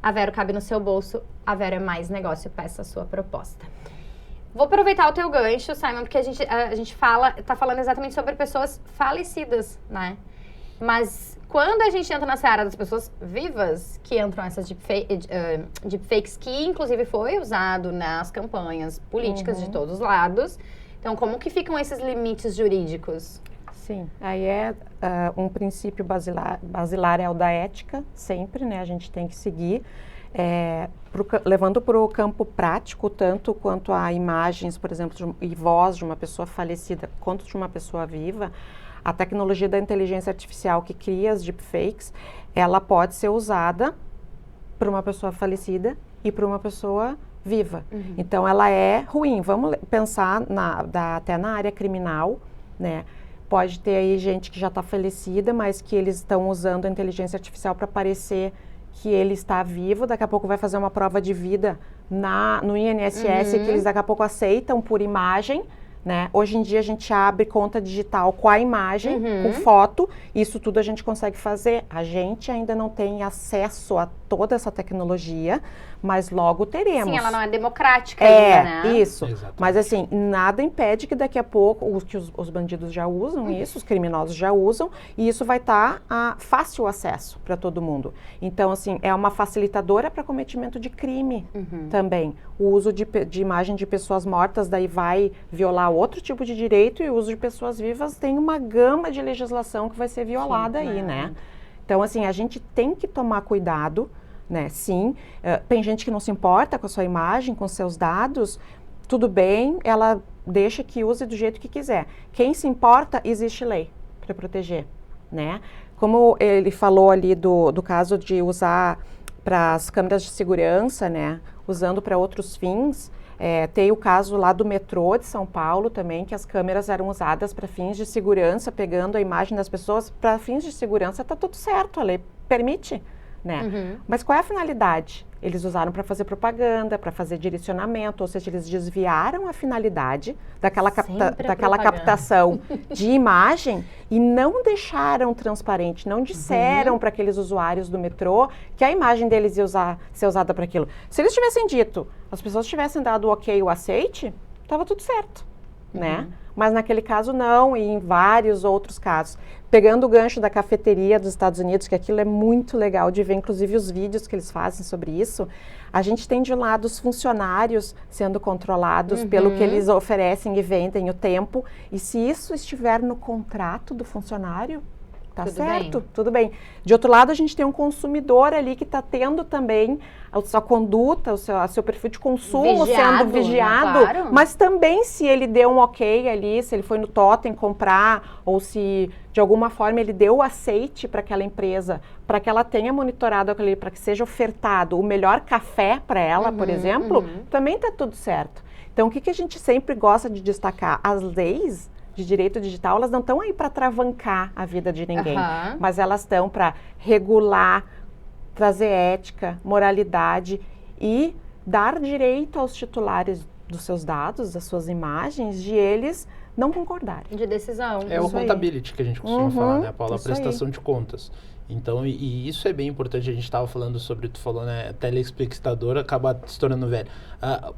Speaker 1: A Vero cabe no seu bolso. A Vero é mais negócio. Peça a sua proposta. Vou aproveitar o teu gancho, Simon, porque a gente tá falando exatamente sobre pessoas falecidas, né? Mas quando a gente entra na seara das pessoas vivas, que entram essas deepfakes, que inclusive foi usado nas campanhas políticas de todos os lados... Então, como que ficam esses limites jurídicos?
Speaker 2: Sim, aí é um princípio basilar é o da ética, sempre, né? A gente tem que seguir, levando para o campo prático, tanto quanto a imagens, por exemplo, e voz de uma pessoa falecida, quanto de uma pessoa viva, a tecnologia da inteligência artificial que cria as deepfakes, ela pode ser usada para uma pessoa falecida e para uma pessoa viva. Então, ela é ruim. Vamos pensar até na área criminal, né? Pode ter aí gente que já está falecida, mas que eles estão usando a inteligência artificial para parecer que ele está vivo. Daqui a pouco vai fazer uma prova de vida no INSS, que eles daqui a pouco aceitam por imagem, né? Hoje em dia a gente abre conta digital com a imagem, com foto, isso tudo a gente consegue fazer. A gente ainda não tem acesso a toda essa tecnologia, mas logo teremos.
Speaker 1: Sim, ela não é democrática ainda, né?
Speaker 2: Isso.
Speaker 3: Exatamente.
Speaker 2: Mas assim, nada impede que daqui a pouco, os bandidos já usam isso, os criminosos já usam, e isso vai estar a fácil acesso para todo mundo. Então, assim, é uma facilitadora para cometimento de crime também. O uso de imagem de pessoas mortas daí vai violar outro tipo de direito, e o uso de pessoas vivas tem uma gama de legislação que vai ser violada aí, né? Então, assim, a gente tem que tomar cuidado, né? Sim, tem gente que não se importa com a sua imagem, com seus dados, tudo bem, ela deixa que use do jeito que quiser. Quem se importa, existe lei para proteger, né? Como ele falou ali do caso de usar para as câmeras de segurança, né? Usando para outros fins. Tem o caso lá do metrô de São Paulo também, que as câmeras eram usadas para fins de segurança, pegando a imagem das pessoas para fins de segurança, tá tudo certo, a lei permite, né? Mas qual é a finalidade? Eles usaram para fazer propaganda, para fazer direcionamento, ou seja, eles desviaram a finalidade daquela captação de imagem e não deixaram transparente, não disseram para aqueles usuários do metrô que a imagem deles ia ser usada para aquilo. Se eles tivessem dito, as pessoas tivessem dado o ok, o aceite, estava tudo certo, né? Mas naquele caso não, e em vários outros casos. Pegando o gancho da cafeteria dos Estados Unidos, que aquilo é muito legal de ver, inclusive os vídeos que eles fazem sobre isso, a gente tem de um lado os funcionários sendo controlados pelo que eles oferecem e vendem o tempo, e se isso estiver no contrato do funcionário, tá
Speaker 1: Tudo
Speaker 2: certo,
Speaker 1: bem.
Speaker 2: tudo bem. De outro lado, a gente tem um consumidor ali que está tendo também a sua conduta, o seu perfil de consumo sendo vigiado,
Speaker 1: claro.
Speaker 2: mas também se ele deu um ok ali, se ele foi no Totem comprar, ou se de alguma forma ele deu o aceite para aquela empresa, para que ela tenha monitorado aquele, para que seja ofertado o melhor café para ela, por exemplo, também está tudo certo. Então, o que a gente sempre gosta de destacar? As leis de direito digital, elas não estão aí para travancar a vida de ninguém, mas elas estão para regular, trazer ética, moralidade e dar direito aos titulares dos seus dados, das suas imagens, de eles não concordarem.
Speaker 1: De decisão.
Speaker 3: É o accountability que a gente costuma falar, né, Paula? A prestação
Speaker 2: aí.
Speaker 3: de contas. Então, e isso é bem importante, a gente estava falando sobre, tu falou, né, telespectador acaba se tornando velho.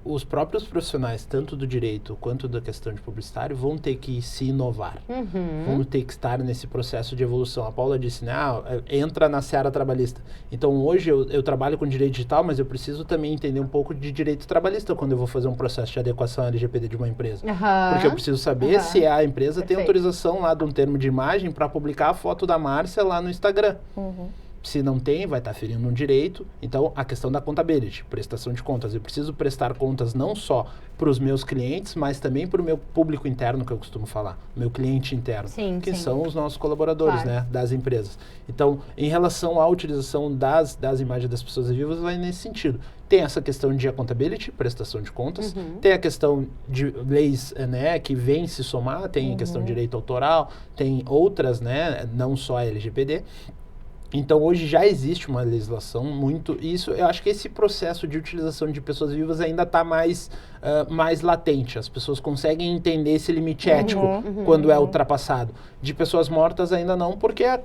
Speaker 3: Os próprios profissionais, tanto do direito quanto da questão de publicitário, vão ter que se inovar. Vão ter que estar nesse processo de evolução. A Paula disse, né, entra na seara trabalhista. Então, hoje eu trabalho com direito digital, mas eu preciso também entender um pouco de direito trabalhista quando eu vou fazer um processo de adequação LGPD de uma empresa. Porque eu preciso saber se a empresa tem autorização lá de um termo de imagem para publicar a foto da Márcia lá no Instagram. Se não tem, vai estar ferindo um direito. Então, a questão da contabilidade, prestação de contas. Eu preciso prestar contas não só para os meus clientes, mas também para o meu público interno, que eu costumo falar, meu cliente interno, que são os nossos colaboradores, né, das empresas. Então, em relação à utilização das imagens das pessoas vivas, vai nesse sentido. Tem essa questão de accountability, prestação de contas, tem a questão de leis, né, que vem se somar, tem questão de direito autoral, tem outras, né, não só a LGPD. Então, hoje já existe uma legislação isso, eu acho que esse processo de utilização de pessoas vivas ainda está mais latente. As pessoas conseguem entender esse limite ético quando é ultrapassado. De pessoas mortas ainda não, porque é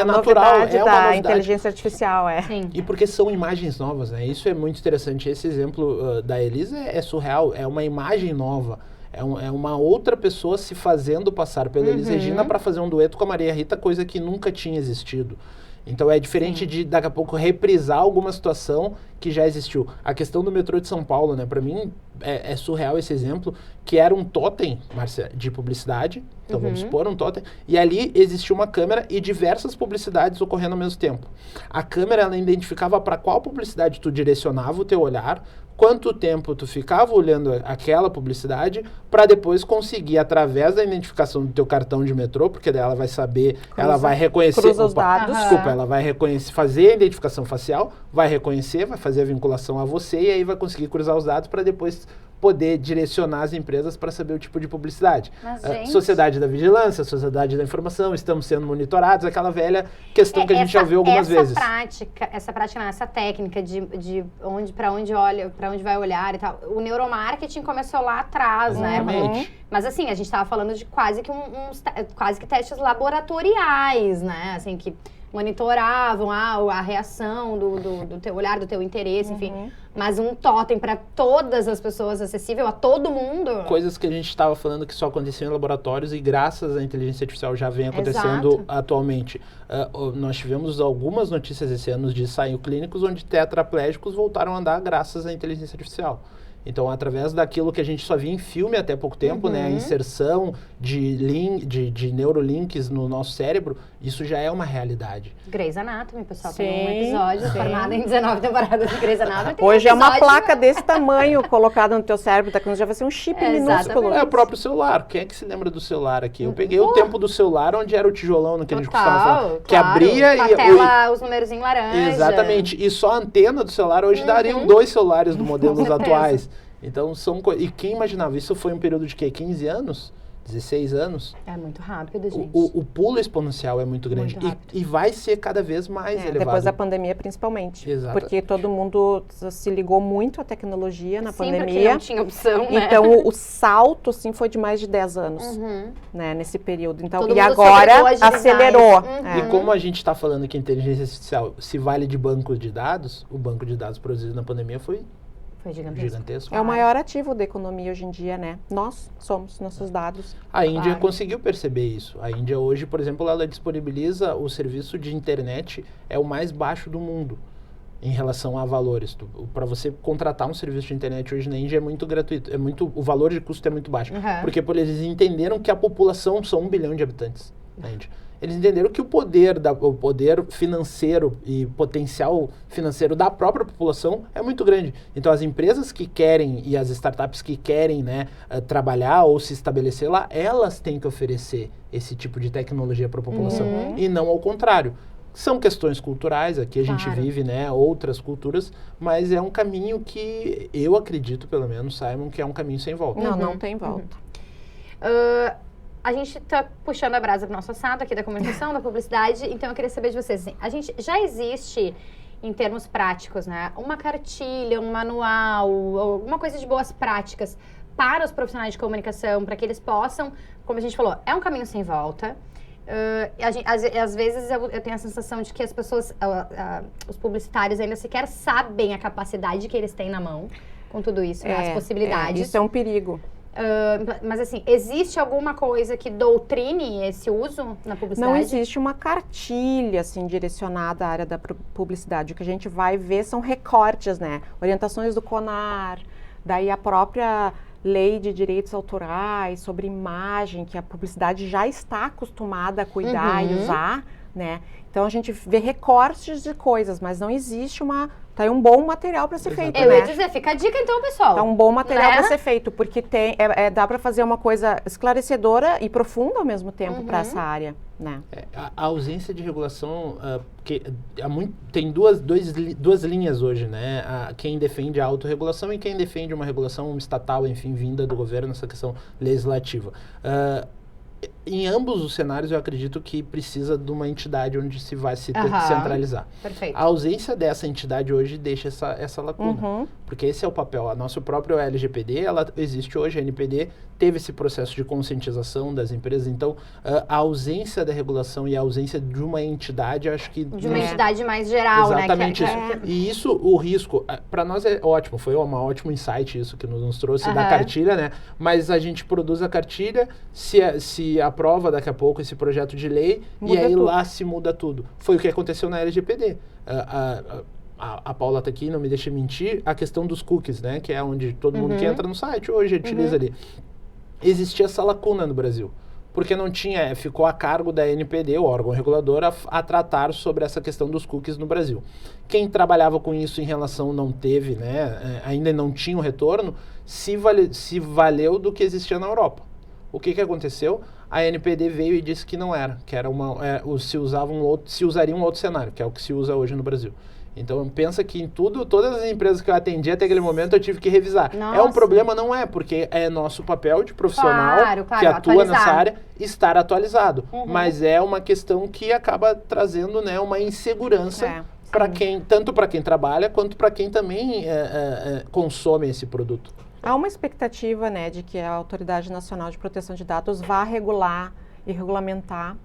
Speaker 3: natural, é uma novidade.
Speaker 2: Inteligência artificial,
Speaker 1: Sim.
Speaker 3: E porque são imagens novas, né? Isso é muito interessante. Esse exemplo da Elisa é surreal, é uma imagem nova. É uma outra pessoa se fazendo passar pela Elis Regina para fazer um dueto com a Maria Rita, coisa que nunca tinha existido. Então é diferente de, daqui a pouco, reprisar alguma situação que já existiu. A questão do metrô de São Paulo, né? Para mim, é surreal esse exemplo, que era um totem, Márcia, de publicidade. Então vamos supor um totem. E ali existia uma câmera e diversas publicidades ocorrendo ao mesmo tempo. A câmera, ela identificava para qual publicidade tu direcionava o teu olhar, quanto tempo tu ficava olhando aquela publicidade, para depois conseguir, através da identificação do teu cartão de metrô, porque daí ela vai saber, ela vai reconhecer...
Speaker 2: Cruza os dados.
Speaker 3: Desculpa, ela vai reconhecer, fazer a identificação facial, vai reconhecer, vai fazer a vinculação a você, e aí vai conseguir cruzar os dados para depois poder direcionar as empresas para saber o tipo de publicidade. Sociedade da vigilância, sociedade da informação, estamos sendo monitorados, aquela velha questão que a gente já viu algumas vezes.
Speaker 1: Essa técnica de para onde olha, para onde vai olhar e tal. O neuromarketing começou lá atrás, né? Mas assim, a gente estava falando de quase que testes laboratoriais, né? Assim, que monitoravam a reação do teu olhar, do teu interesse, enfim. Mas um totem para todas as pessoas, acessível a todo mundo.
Speaker 3: Coisas que a gente estava falando que só aconteciam em laboratórios e graças à inteligência artificial já vem acontecendo atualmente. Nós tivemos algumas notícias esse ano de ensaios clínicos onde tetraplégicos voltaram a andar graças à inteligência artificial. Então, através daquilo que a gente só via em filme até pouco tempo, né, a inserção de neurolinks no nosso cérebro, isso já é uma realidade.
Speaker 1: Grey's Anatomy, pessoal, tem um episódio formado em 19 temporadas de Grey's Anatomy.
Speaker 2: Hoje é uma placa desse tamanho colocada no teu cérebro, daqui já vai ser um chip minúsculo.
Speaker 3: É o próprio celular. Quem é que se lembra do celular aqui? Eu peguei o tempo do celular, onde era o tijolão, no que a gente costava falar, que abria
Speaker 1: e... a tela, os números em laranja.
Speaker 3: Exatamente. E só a antena do celular hoje dariam 2 celulares do modelos atuais. Então, e quem imaginava? Isso foi um período de quê? 15 anos? 16 anos?
Speaker 1: É muito rápido, gente.
Speaker 3: O pulo exponencial é muito grande. E vai ser cada vez mais elevado.
Speaker 2: Depois da pandemia, principalmente.
Speaker 3: Exato.
Speaker 2: Porque todo mundo se ligou muito à tecnologia na pandemia.
Speaker 1: Porque não tinha opção, né?
Speaker 2: Então, o salto, assim, foi de mais de 10 anos, né? Nesse período. Então,
Speaker 1: e
Speaker 2: agora acelerou.
Speaker 3: E como a gente está falando que a inteligência artificial se vale de banco de dados, o banco de dados produzido na pandemia foi gigantesco.
Speaker 2: É o maior ativo da economia hoje em dia, né? Nós somos nossos dados.
Speaker 3: A Índia conseguiu perceber isso. A Índia hoje, por exemplo, ela disponibiliza o serviço de internet, é o mais baixo do mundo em relação a valores. Para você contratar um serviço de internet hoje na Índia é muito gratuito. O valor de custo é muito baixo. Porque eles entenderam que a população são 1 bilhão de habitantes na Índia. Eles entenderam que o poder financeiro e potencial financeiro da própria população é muito grande. Então, as empresas que querem e as startups que querem, né, trabalhar ou se estabelecer lá, elas têm que oferecer esse tipo de tecnologia para a população. E não ao contrário. São questões culturais, aqui a gente vive, né, outras culturas, mas é um caminho que eu acredito, pelo menos, Simon, que é um caminho sem volta.
Speaker 2: Não tem volta.
Speaker 1: A gente está puxando a brasa para o nosso assado aqui da comunicação, da publicidade, então eu queria saber de vocês, assim, já existe, em termos práticos, né, uma cartilha, um manual, alguma coisa de boas práticas para os profissionais de comunicação, para que eles possam, como a gente falou, é um caminho sem volta. Às vezes eu tenho a sensação de que as pessoas, os publicitários ainda sequer sabem a capacidade que eles têm na mão com tudo isso, né, as possibilidades.
Speaker 2: Isso é um perigo.
Speaker 1: Mas assim, existe alguma coisa que doutrine esse uso na publicidade?
Speaker 2: Não existe uma cartilha assim direcionada à área da publicidade. O que a gente vai ver são recortes, né? Orientações do CONAR, daí a própria lei de direitos autorais sobre imagem, que a publicidade já está acostumada a cuidar e usar, né? Então a gente vê recortes de coisas, mas não existe tá aí um bom material para ser feito,
Speaker 1: Eu
Speaker 2: né?
Speaker 1: ia dizer, fica a dica então, pessoal.
Speaker 2: Tá um bom material
Speaker 1: né?
Speaker 2: para ser feito, porque dá para fazer uma coisa esclarecedora e profunda ao mesmo tempo para essa área, né?
Speaker 3: A ausência de regulação, porque tem duas linhas hoje, né? Quem defende a autorregulação e quem defende uma regulação estatal, enfim, vinda do governo nessa questão legislativa. Em ambos os cenários, eu acredito que precisa de uma entidade onde se vai se centralizar.
Speaker 1: Perfeito.
Speaker 3: A ausência dessa entidade hoje deixa essa lacuna. Porque esse é o papel. A nosso próprio LGPD, ela existe hoje, a NPD teve esse processo de conscientização das empresas. Então, a ausência da regulação e a ausência de uma entidade, acho que...
Speaker 1: De uma entidade mais geral,
Speaker 3: exatamente
Speaker 1: né?
Speaker 3: Exatamente isso. E isso, o risco, para nós é ótimo. Foi um ótimo insight isso que nos trouxe da cartilha, né? Mas a gente produz a cartilha, se aprova daqui a pouco esse projeto de lei, e aí lá se muda tudo. Foi o que aconteceu na LGPD. A Paula está aqui, não me deixa mentir, a questão dos cookies, né? Que é onde todo mundo que entra no site hoje utiliza ali. Existia essa lacuna no Brasil. Porque não tinha, ficou a cargo da NPD, o órgão regulador, a tratar sobre essa questão dos cookies no Brasil. Quem trabalhava com isso em relação não teve, né? Ainda não tinha o retorno, se valeu do que existia na Europa. O que aconteceu? A NPD veio e disse que não era, que era se usaria um outro cenário, que é o que se usa hoje no Brasil. Então, pensa que em todas as empresas que eu atendi até aquele momento, eu tive que revisar.
Speaker 1: Nossa.
Speaker 3: É um problema? Não é, porque é nosso papel de profissional que atua
Speaker 1: atualizar.
Speaker 3: nessa área estar atualizado. Mas é uma questão que acaba trazendo, né, uma insegurança tanto para quem trabalha, quanto para quem também consome esse produto.
Speaker 2: Há uma expectativa, né, de que a Autoridade Nacional de Proteção de Dados vá regular e regulamentar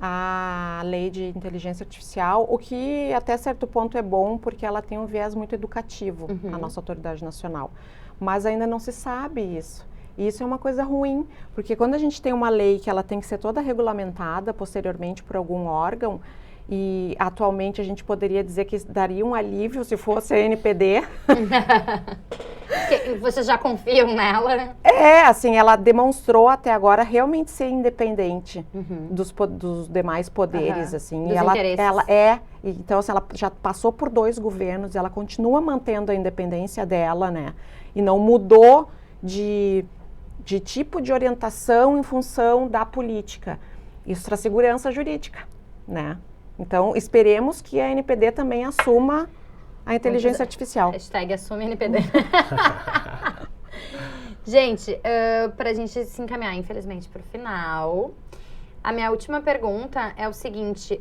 Speaker 2: a lei de inteligência artificial, o que até certo ponto é bom, porque ela tem um viés muito educativo, a nossa Autoridade Nacional. Mas ainda não se sabe isso. E isso é uma coisa ruim, porque quando a gente tem uma lei que ela tem que ser toda regulamentada posteriormente por algum órgão, e atualmente a gente poderia dizer que daria um alívio se fosse a NPD.
Speaker 1: Vocês já confiam nela?
Speaker 2: Assim, ela demonstrou até agora realmente ser independente dos demais poderes, assim.
Speaker 1: Dos interesses.
Speaker 2: Então, assim, ela já passou por 2 governos, ela continua mantendo a independência dela, né? E não mudou de tipo de orientação em função da política. Isso traz segurança jurídica, né? Então, esperemos que a NPD também assuma a inteligência artificial.
Speaker 1: Hashtag assume NPD. Gente, pra gente se encaminhar, infelizmente, pro final, a minha última pergunta é o seguinte.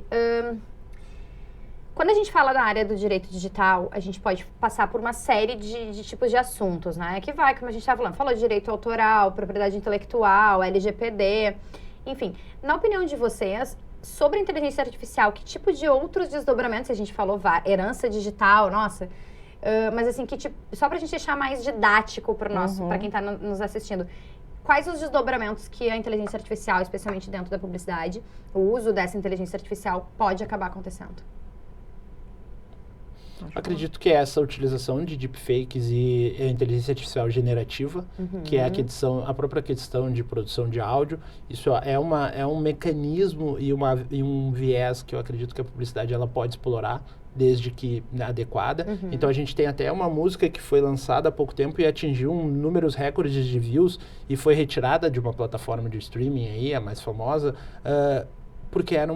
Speaker 1: Quando a gente fala da área do direito digital, a gente pode passar por uma série de tipos de assuntos, né? Que vai, como a gente estava falando, falou de direito autoral, propriedade intelectual, LGPD, enfim. Na opinião de vocês, sobre a inteligência artificial, que tipo de outros desdobramentos, a gente falou, herança digital, nossa, mas assim, que tipo, só pra gente deixar mais didático para para quem tá nos assistindo, quais os desdobramentos que a inteligência artificial, especialmente dentro da publicidade, o uso dessa inteligência artificial pode acabar acontecendo?
Speaker 3: Acredito que essa utilização de deepfakes e a inteligência artificial generativa, que é a própria questão de produção de áudio, isso é um mecanismo e um viés que eu acredito que a publicidade ela pode explorar, desde que adequada. Então a gente tem até uma música que foi lançada há pouco tempo e atingiu números recordes de views e foi retirada de uma plataforma de streaming aí, a mais famosa, porque era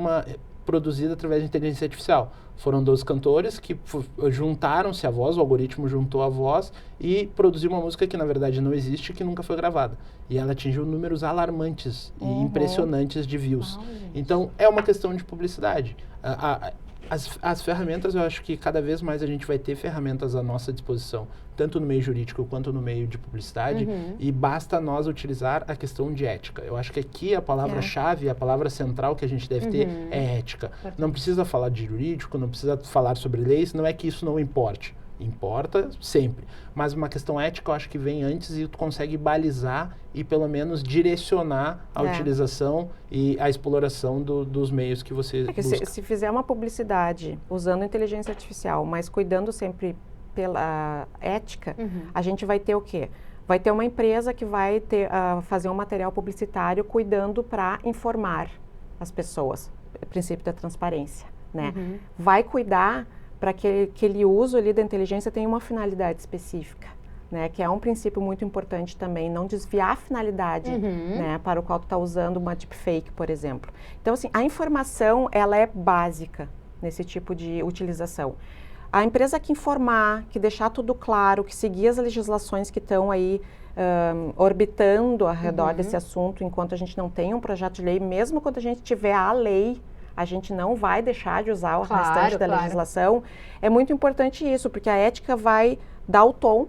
Speaker 3: produzida através de inteligência artificial. Foram 2 cantores que juntaram-se a voz, o algoritmo juntou a voz e produziu uma música que na verdade não existe, que nunca foi gravada. E ela atingiu números alarmantes e impressionantes de views. Então é uma questão de publicidade. As ferramentas, eu acho que cada vez mais a gente vai ter ferramentas à nossa disposição, tanto no meio jurídico quanto no meio de publicidade, e basta nós utilizar a questão de ética. Eu acho que aqui a palavra-chave, a palavra central que a gente deve ter é ética. Não precisa falar de jurídico, não precisa falar sobre leis, não é que isso não importe. Importa sempre. Mas uma questão ética eu acho que vem antes e tu consegue balizar e pelo menos direcionar a utilização e a exploração dos meios que você busca.
Speaker 2: Se fizer uma publicidade usando inteligência artificial, mas cuidando sempre pela ética, a gente vai ter o quê? Vai ter uma empresa que vai fazer um material publicitário cuidando para informar as pessoas. princípio da transparência, né? Vai cuidar para que aquele uso ali da inteligência tenha uma finalidade específica, né? Que é um princípio muito importante também, não desviar a finalidade, né? Para o qual tu está usando uma deepfake, por exemplo. Então, assim, a informação, ela é básica nesse tipo de utilização. A empresa que informar, que deixar tudo claro, que seguir as legislações que estão aí orbitando ao redor desse assunto, enquanto a gente não tem um projeto de lei, mesmo quando a gente tiver a lei, a gente não vai deixar de usar o restante da legislação. É muito importante isso, porque a ética vai dar o tom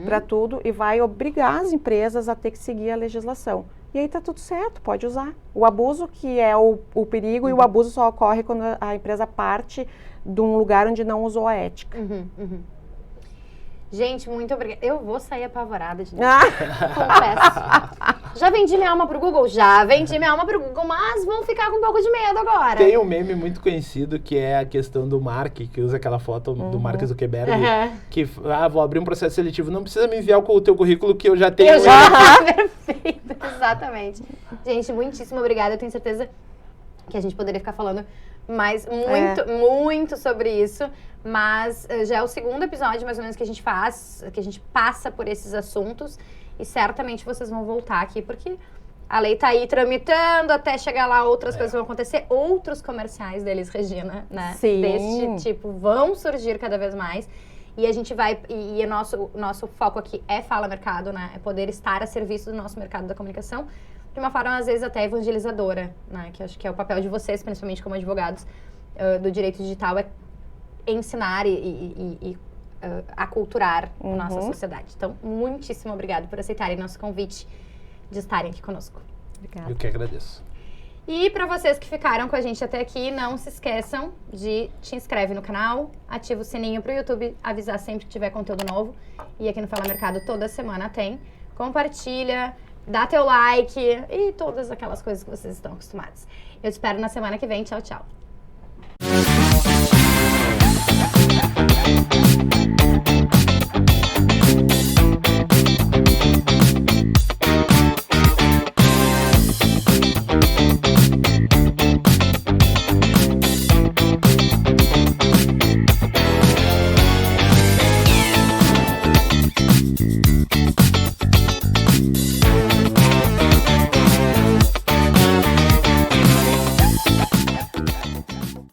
Speaker 2: para tudo e vai obrigar as empresas a ter que seguir a legislação. E aí tá tudo certo, pode usar. O abuso que é o perigo, e o abuso só ocorre quando a empresa parte de um lugar onde não usou a ética.
Speaker 1: Gente, muito obrigada. Eu vou sair apavorada de novo. Confesso. Já vendi minha alma pro Google? Já vendi minha alma pro Google, mas vão ficar com um pouco de medo agora.
Speaker 3: Tem um meme muito conhecido que é a questão do Mark, que usa aquela foto do Mark Zuckerberg, que, vou abrir um processo seletivo, não precisa me enviar o teu currículo que eu já tenho.
Speaker 1: Perfeito, exatamente. Gente, muitíssimo obrigada. Eu tenho certeza que a gente poderia ficar falando muito sobre isso, mas já é o segundo episódio, mais ou menos, que a gente faz, que a gente passa por esses assuntos, e certamente vocês vão voltar aqui, porque a lei tá aí tramitando, até chegar lá outras coisas vão acontecer, outros comerciais deles, Regina, né?
Speaker 2: Sim.
Speaker 1: Deste tipo, vão surgir cada vez mais, e a gente vai, e o nosso foco aqui é Fala Mercado, né? É poder estar a serviço do nosso mercado da comunicação, de uma forma, às vezes, até evangelizadora, né? Que acho que é o papel de vocês, principalmente como advogados do direito digital, é ensinar e aculturar a nossa sociedade. Então, muitíssimo obrigado por aceitarem nosso convite de estarem aqui conosco.
Speaker 2: Obrigada.
Speaker 3: Eu que agradeço.
Speaker 1: E para vocês que ficaram com a gente até aqui, não se esqueçam de te inscreve no canal, ativa o sininho para o YouTube avisar sempre que tiver conteúdo novo. E aqui no Fala Mercado toda semana tem. Compartilha, dá teu like e todas aquelas coisas que vocês estão acostumados. Eu te espero na semana que vem. Tchau, tchau.